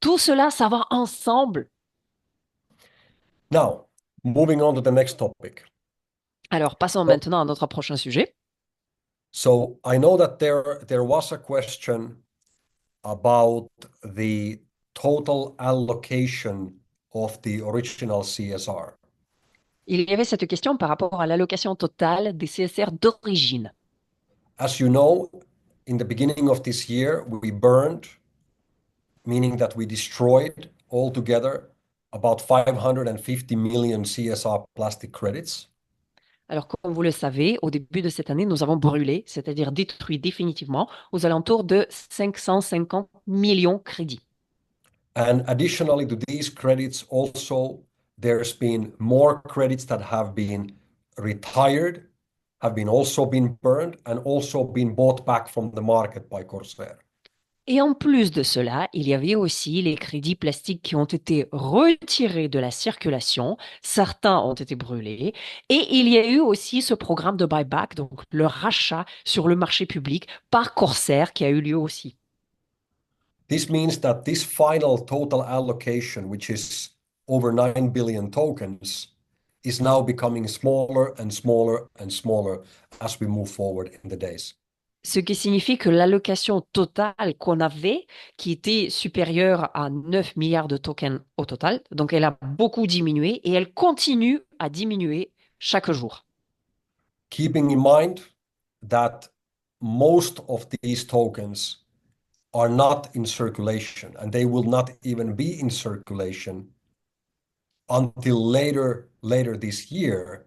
Tout cela, ça va ensemble. Now, moving on to the next topic. Alors passons So, maintenant à notre prochain sujet. so I know that there was a question about the total allocation of the original CSR. Il y avait cette question par rapport à l'allocation totale des CSR d'origine. As you know, in the beginning of this year, we burned, meaning that we destroyed altogether about 550 million CSR plastic credits. Alors, comme vous le savez, au début de cette année, nous avons brûlé, c'est-à-dire détruit définitivement, aux alentours de 550 millions crédits. And additionally to these credits, also there's been more credits that have been retired, have been also been burned, and also been bought back from the market by Corsair. Et en plus de cela, il y avait aussi les crédits plastiques qui ont été retirés de la circulation. Certains ont été brûlés. Et il y a eu aussi ce programme de buyback, donc le rachat sur le marché public par Corsair qui a eu lieu aussi. This means that this final total allocation, which is over 9 billion tokens, is now becoming smaller and smaller and smaller as we move forward in the days. Ce qui signifie que l'allocation totale qu'on avait, qui était supérieure à 9 milliards de tokens au total, donc elle a beaucoup diminué et elle continue à diminuer chaque jour. Keeping in mind that most of these tokens are not in circulation and they will not even be in circulation until later this year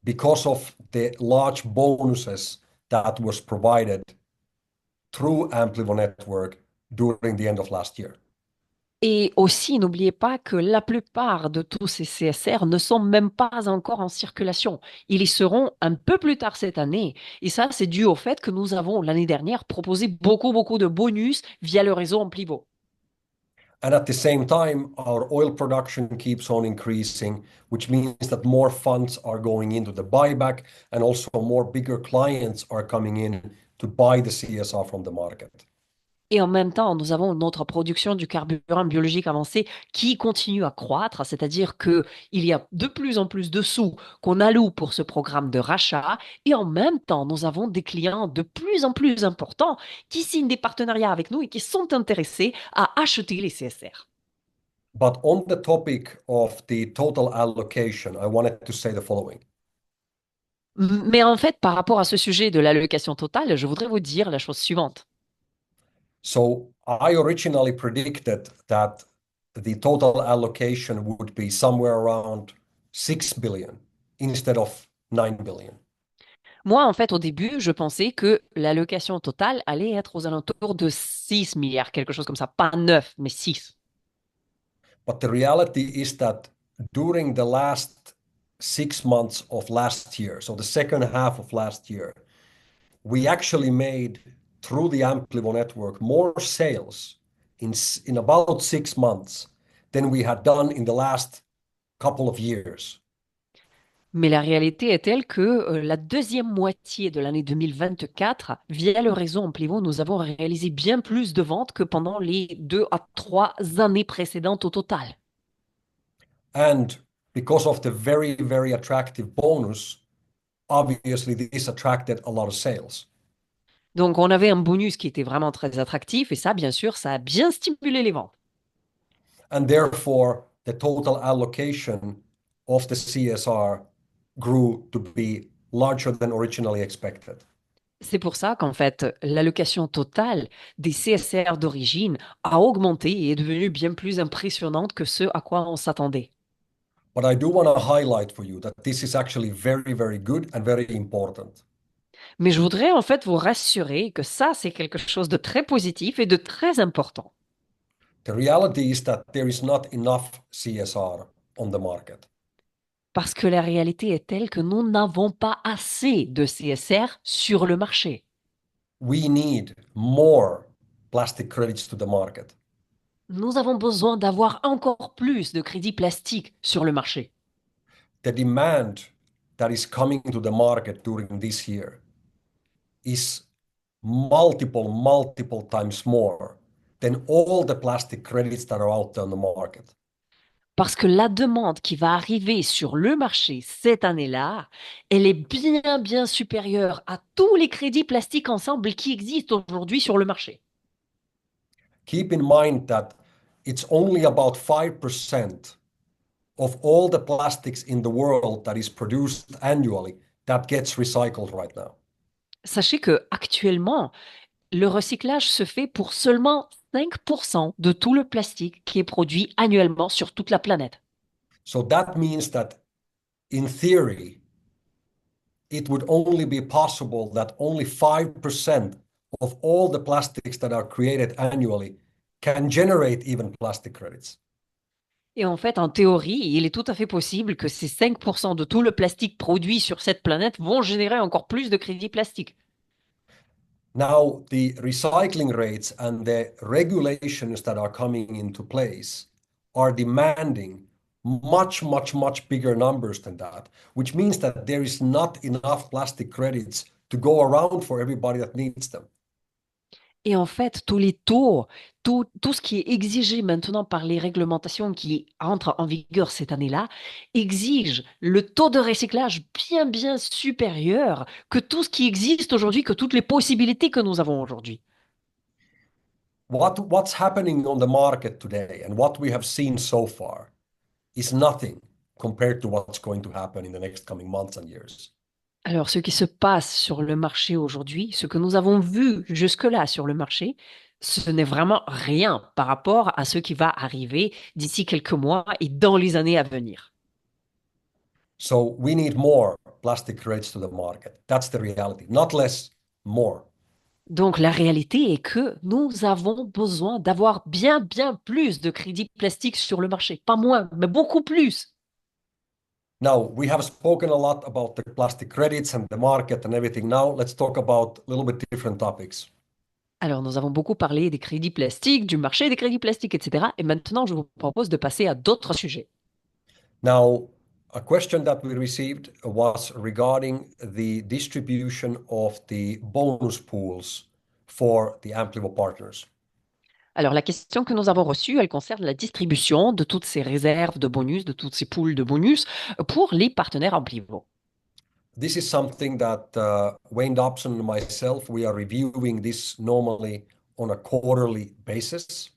because of the large bonuses that was provided through Amplio network during the end of last year. Et aussi, n'oubliez pas que la plupart de tous ces CSR ne sont même pas encore en circulation. Ils y seront un peu plus tard cette année. Et ça, c'est dû au fait que nous avons, l'année dernière, proposé beaucoup de bonus via le réseau Amplio. And at the same time, our oil production keeps on increasing, which means that more funds are going into the buyback and also more bigger clients are coming in to buy the CSR from the market. Et en même temps, nous avons notre production du carburant biologique avancé qui continue à croître, c'est-à-dire que il y a de plus en plus de sous qu'on alloue pour ce programme de rachat. Et en même temps, nous avons des clients de plus en plus importants qui signent des partenariats avec nous et qui sont intéressés à acheter les CSR. But on the topic of the total allocation, I wanted to say the following. Mais en fait, par rapport à ce sujet de l'allocation totale, je voudrais vous dire la chose suivante. So I originally predicted that the total allocation would be somewhere around 6 billion instead of 9 billion. Moi, en fait, au début, je pensais que l'allocation totale allait être aux alentours de 6 milliards, quelque chose comme ça. Pas 9, mais 6. But the reality is that during the last 6 months of last year, so the second half of last year, we actually made through the Amplio network more sales in about 6 months than we had done in the last couple of years. Mais la réalité est telle que la deuxième moitié de l'année 2024, via le réseau Amplio, nous avons réalisé bien plus de ventes que pendant les 2 à 3 années précédentes au total. And because of the very, very attractive bonus, obviously this attracted a lot of sales. Donc, on avait un bonus qui était vraiment très attractif et ça, bien sûr, ça a bien stimulé les ventes. And therefore, the total allocation of the CSR grew to be larger than originally expected. C'est pour ça qu'en fait, l'allocation totale des CSR d'origine a augmenté et est devenue bien plus impressionnante que ce à quoi on s'attendait. But I do want to highlight for you that this is actually very, very good and very important. Mais je voudrais en fait vous rassurer que ça, c'est quelque chose de très positif et de très important. The reality is that there is not enough CSR on the market. Parce que la réalité est telle que nous n'avons pas assez de CSR sur le marché. We need more plastic credits to the market. Nous avons besoin d'avoir encore plus de crédits plastiques sur le marché. The demand that is coming to the market during this year is multiple times more than all the plastic credits that are out there on the market. Parce que la demande qui va arriver sur le marché cette année-là, elle est bien supérieure à tous les crédits plastiques ensemble qui existent aujourd'hui sur le marché. Keep in mind that it's only about 5% of all the plastics in the world that is produced annually that gets recycled right now. Sachez que actuellement, le recyclage se fait pour seulement 5% de tout le plastique qui est produit annuellement sur toute la planète. So that means that in theory, it would only be possible that only 5% of all the plastics that are created annually can generate even plastic credits. Et en fait, en théorie, il est tout à fait possible que ces 5% de tout le plastique produit sur cette planète vont générer encore plus de crédits plastiques. Now, the recycling rates and the regulations that are coming into place are demanding much, much, much bigger numbers than that, which means that there is not enough plastic credits to go around for everybody that needs them. Et en fait, tous les taux, tout ce qui est exigé maintenant par les réglementations qui entrent en vigueur cette année-là, exige le taux de recyclage bien, bien supérieur que tout ce qui existe aujourd'hui, que toutes les possibilités que nous avons aujourd'hui. What's happening on the market today and what we have seen so far is nothing compared to what's going to happen in the next coming months and years. Alors, ce qui se passe sur le marché aujourd'hui, ce que nous avons vu jusque-là sur le marché, ce n'est vraiment rien par rapport à ce qui va arriver d'ici quelques mois et dans les années à venir. So we need more plastic crates to the market. That's the reality. Not less, more. Donc, la réalité est que nous avons besoin d'avoir bien, bien plus de crédits plastiques sur le marché. Pas moins, mais beaucoup plus. Now, we have spoken a lot about the plastic credits and the market and everything. Now, let's talk about a little bit different topics. Alors, nous avons beaucoup parlé des crédits plastiques, du marché des crédits plastiques, etc. Et maintenant, je vous propose de passer à d'autres sujets. Now, a question that we received was regarding the distribution of the bonus pools for the Amplio partners. Alors, la question que nous avons reçue, elle concerne la distribution de toutes ces réserves de bonus, de toutes ces poules de bonus pour les partenaires Amplio. This is something that Wayne Dobson and myself, we are reviewing this normally on a quarterly basis.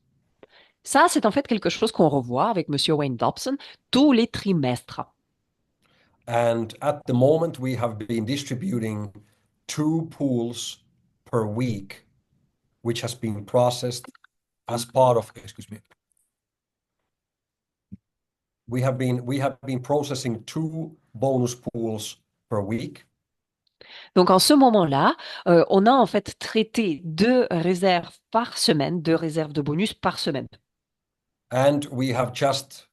Ça, c'est en fait quelque chose qu'on revoit avec Monsieur Wayne Dobson tous les trimestres. And at the moment, we have been distributing 2 pools per week, which has been processed as part of, excuse me, we have been processing 2 bonus pools per week. Donc, en ce moment-là, on a en fait traité 2 réserves par semaine, 2 réserves de bonus par semaine. And we have just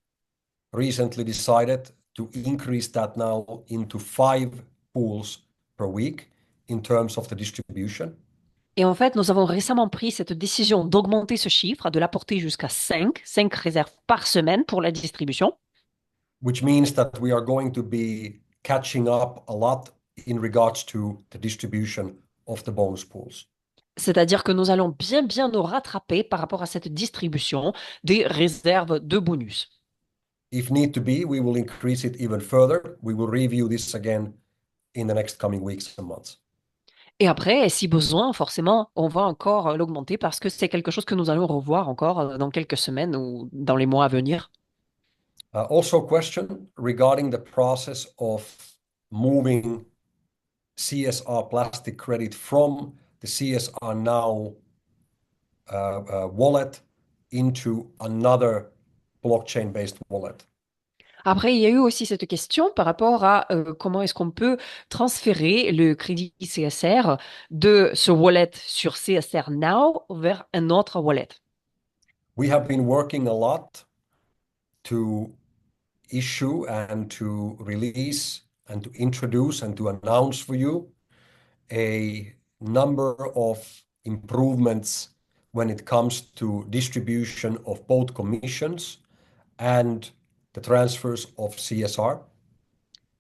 recently decided to increase that now into 5 pools per week in terms of the distribution. Et en fait, nous avons récemment pris cette décision d'augmenter ce chiffre, de l'apporter jusqu'à 5 réserves par semaine pour la distribution. Which means that we are going to be catching up a lot in regards to the distribution of the bonus pools. C'est-à-dire que nous allons bien, bien nous rattraper par rapport à cette distribution des réserves de bonus. If need to be, we will increase it even further. We will review this again in the next coming weeks and months. Et après, si besoin, forcément, on va encore l'augmenter parce que c'est quelque chose que nous allons revoir encore dans quelques semaines ou dans les mois à venir. Also, question regarding the process of moving CSR plastic credit from the CSR Now wallet into another blockchain-based wallet. Après, il y a eu aussi cette question par rapport à comment est-ce qu'on peut transférer le crédit CSR de ce wallet sur CSR Now vers un autre wallet. We have been working a lot to issue and to release and to introduce and to announce for you a number of improvements when it comes to distribution of both commissions and the transfers of CSR.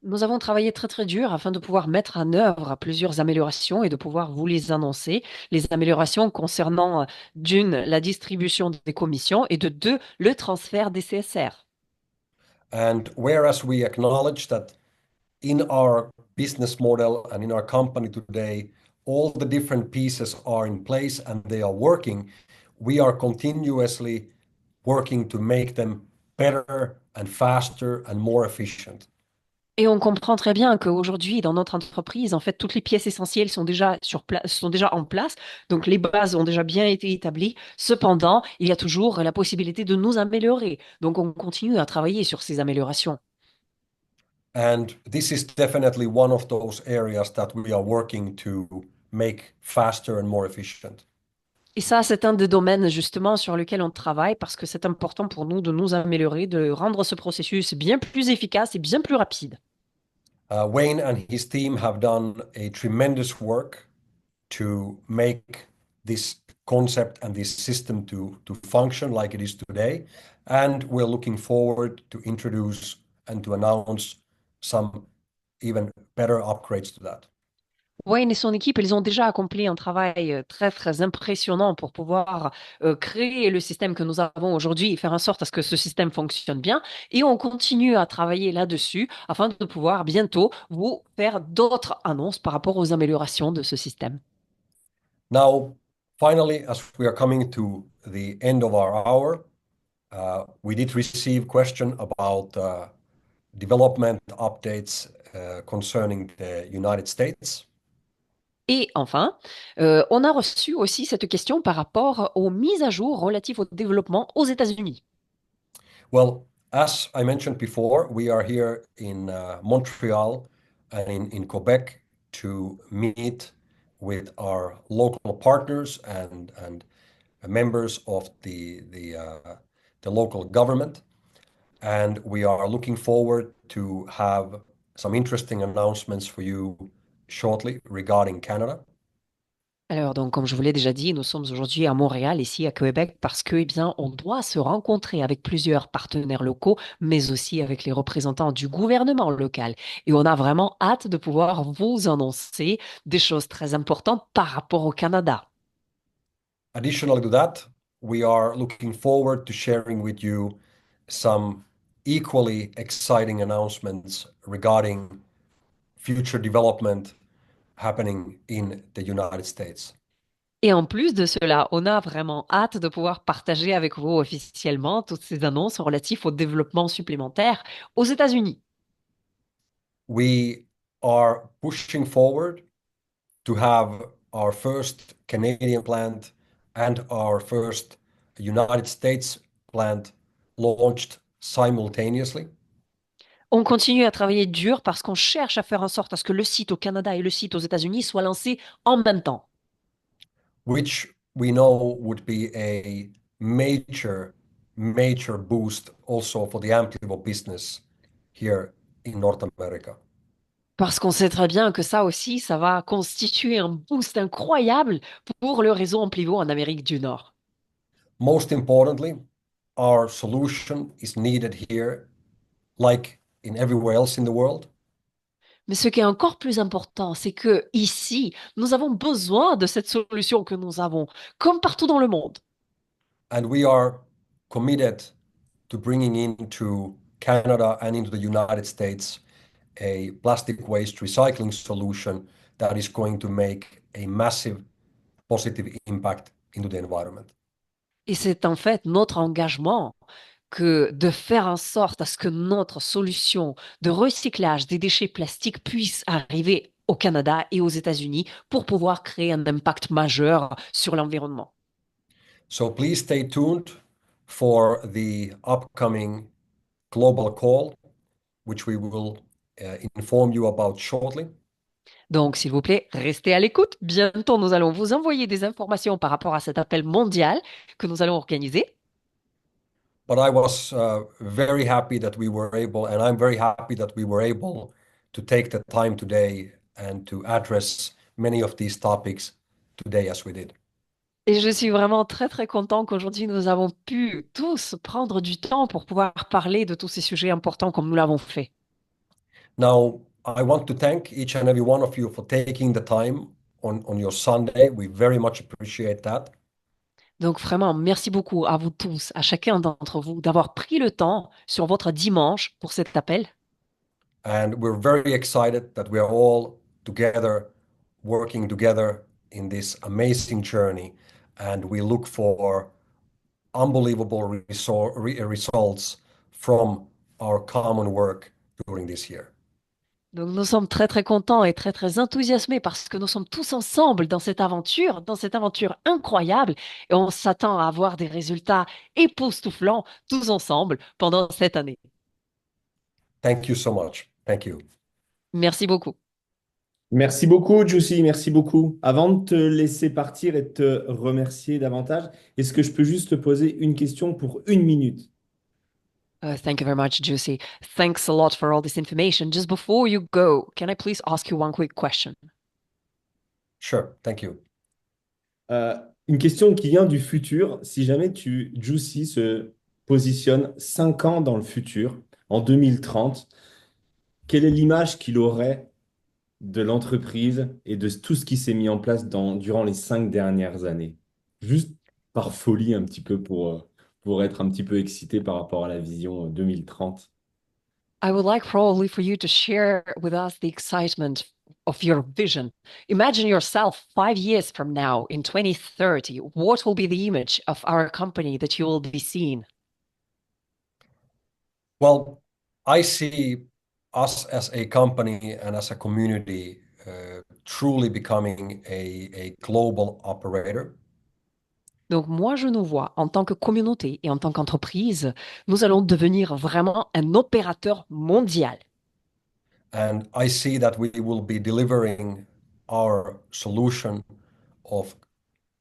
Nous avons travaillé très très dur afin de pouvoir mettre en œuvre plusieurs améliorations et de pouvoir vous les annoncer. Les améliorations concernant d'une, la distribution des commissions et de deux, le transfert des CSR. And whereas we acknowledge that in our business model and in our company today, all the different pieces are in place and they are working, we are continuously working to make them better and faster and more efficient. Et on comprend très bien qu'aujourd'hui, dans notre entreprise, en fait, toutes les pièces essentielles sont déjà sur place, sont déjà en place. Donc, les bases ont déjà bien été établies. Cependant, il y a toujours la possibilité de nous améliorer. Donc, on continue à travailler sur ces améliorations. And this is definitely one of those areas that we are working to make faster and more efficient. Et ça, c'est un des domaines justement sur lequel on travaille parce que c'est important pour nous de nous améliorer, de rendre ce processus bien plus efficace et bien plus rapide. Wayne and his team have done a tremendous work to make this concept and this system to function like it is today. And we're looking forward to introduce and to announce some even better upgrades to that. Wayne et son équipe, ils ont déjà accompli un travail très, très impressionnant pour pouvoir créer le système que nous avons aujourd'hui et faire en sorte à ce que ce système fonctionne bien. Et on continue à travailler là-dessus afin de pouvoir bientôt vous faire d'autres annonces par rapport aux améliorations de ce système. Now, finally, as we are coming to the end of our hour, we did receive question about development updates concerning the United States. Et enfin, on a reçu aussi cette question par rapport aux mises à jour relatives au développement aux États-Unis. Well, as I mentioned before, we are here in Montreal and in Quebec to meet with our local partners and members of the local government. And we are looking forward to have some interesting announcements for you shortly regarding Canada. Alors, donc, comme je vous l'ai déjà dit, nous sommes aujourd'hui à Montréal, ici à Québec, parce que, eh bien, on doit se rencontrer avec plusieurs partenaires locaux, mais aussi avec les représentants du gouvernement local. Et on a vraiment hâte de pouvoir vous annoncer des choses très importantes par rapport au Canada. Additionally to that, we are looking forward to sharing with you some equally exciting announcements regarding future development happening in the United States. Et en plus de cela, on a vraiment hâte de pouvoir partager avec vous officiellement toutes ces annonces relatives au développement supplémentaire aux États-Unis. We are pushing forward to have our first Canadian plant and our first United States plant launched simultaneously. On continue à travailler dur parce qu'on cherche à faire en sorte à ce que le site au Canada et le site aux États-Unis soient lancés en même temps. Which we know would be a major boost also for the Amplio business here in North America. Parce qu'on sait très bien que ça aussi, ça va constituer un boost incroyable pour le réseau Amplio en Amérique du Nord. Most importantly, our solution is needed here, like in everywhere else in the world. Mais ce qui est encore plus important, c'est que ici, nous avons besoin de cette solution que nous avons, comme partout dans le monde. And we are committed to bringing into Canada and into the United States a plastic waste recycling solution that is going to make a massive positive impact into the environment. Et c'est en fait notre engagement que de faire en sorte à ce que notre solution de recyclage des déchets plastiques puisse arriver au Canada et aux États-Unis pour pouvoir créer un impact majeur sur l'environnement. So please stay tuned for the upcoming global call, which we will inform you about shortly. Donc, s'il vous plaît, restez à l'écoute. Bientôt, nous allons vous envoyer des informations par rapport à cet appel mondial que nous allons organiser. But I was very happy that we were able, and I'm very happy that we were able to take the time today and to address many of these topics today as we did. Et je suis vraiment très, très content qu'aujourd'hui, nous avons pu tous prendre du temps pour pouvoir parler de tous ces sujets importants comme nous l'avons fait. Now, I want to thank each and every one of you for taking the time on your Sunday. We very much appreciate that. Donc vraiment, merci beaucoup à vous tous, à chacun d'entre vous, d'avoir pris le temps sur votre dimanche pour cet appel. And we're very excited that we are all together, working together in this amazing journey. And we look for unbelievable results from our common work during this year. Donc nous sommes très très contents et très très enthousiasmés parce que nous sommes tous ensemble dans cette aventure incroyable et on s'attend à avoir des résultats époustouflants tous ensemble pendant cette année. Thank you so much. Thank you. Merci beaucoup. Merci beaucoup, Juicy, merci beaucoup. Avant de te laisser partir et de te remercier davantage, est-ce que je peux juste te poser une question pour 1 minute? Thank you very much, Juicy. Thanks a lot for all this information. Just before you go, can I please ask you one quick question? Sure, thank you. Euh, une question qui vient du futur. Si jamais Juicy se positionne 5 ans dans le futur, en 2030, quelle est l'image qu'il aurait de l'entreprise et de tout ce qui s'est mis en place durant les 5 dernières années? Juste par folie un petit peu pour être un petit peu excité par rapport à la vision 2030. I would like probably for you to share with us the excitement of your vision. Imagine yourself 5 years from now in 2030. What will be the image of our company that you will be seeing? Well, I see us as a company and as a community truly becoming a global operator. Donc moi, je nous vois en tant que communauté et en tant qu'entreprise, nous allons devenir vraiment un opérateur mondial. And I see that we will be delivering our solution of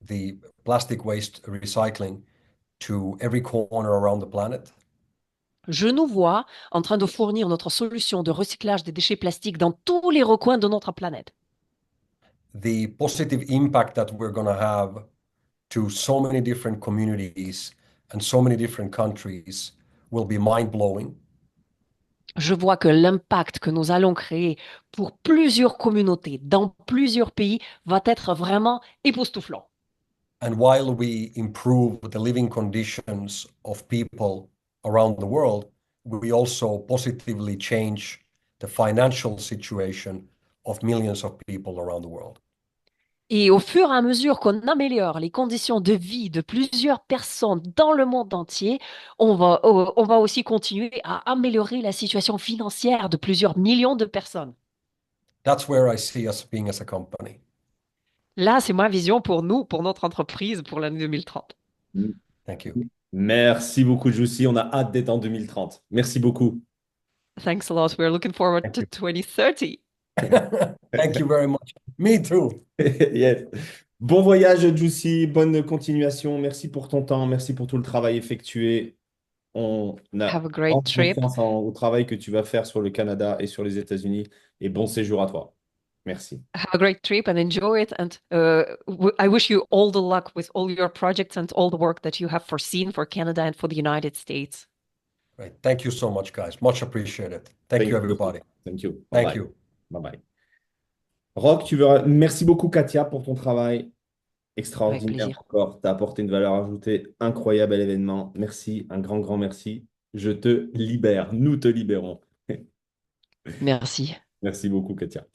the plastic waste recycling to every corner around the planet. Je nous vois en train de fournir notre solution de recyclage des déchets plastiques dans tous les recoins de notre planète. The positive impact that we're going to have to so many different communities and so many different countries will be mind-blowing. Je vois que l'impact que nous allons créer pour plusieurs communautés dans plusieurs pays va être vraiment époustouflant. And while we improve the living conditions of people around the world, we also positively change the financial situation of millions of people around the world. Et au fur et à mesure qu'on améliore les conditions de vie de plusieurs personnes dans le monde entier, on va aussi continuer à améliorer la situation financière de plusieurs millions de personnes. That's where I see us being as a company. Là, c'est ma vision pour nous, pour notre entreprise, pour l'année 2030. Thank you. Merci beaucoup, Juicy. On a hâte d'être en 2030. Merci beaucoup. Thanks a lot. We're looking forward Thank to you. 2030. Thank you very much. Me too. Yes. Bon voyage, Juicy. Bonne continuation. Merci pour ton temps. Merci pour tout le travail effectué. On a Have a great grande trip. confiance au travail que tu vas faire sur le Canada et sur les États-Unis. Et bon séjour à toi. Merci. Have a great trip and enjoy it. And I wish you all the luck with all your projects and all the work that you have foreseen for Canada and for the United States. Right. Thank you so much, guys. Much appreciated. Thank you, Thank you. everybody. Thank you. Thank Bye-bye. you. Bye-bye. Rock, merci beaucoup, Katia, pour ton travail Avec extraordinaire plaisir. encore. Tu as apporté une valeur ajoutée incroyable à l'événement. Merci, un grand, grand merci. Je te libère. Nous te libérons. Merci. Merci beaucoup, Katia.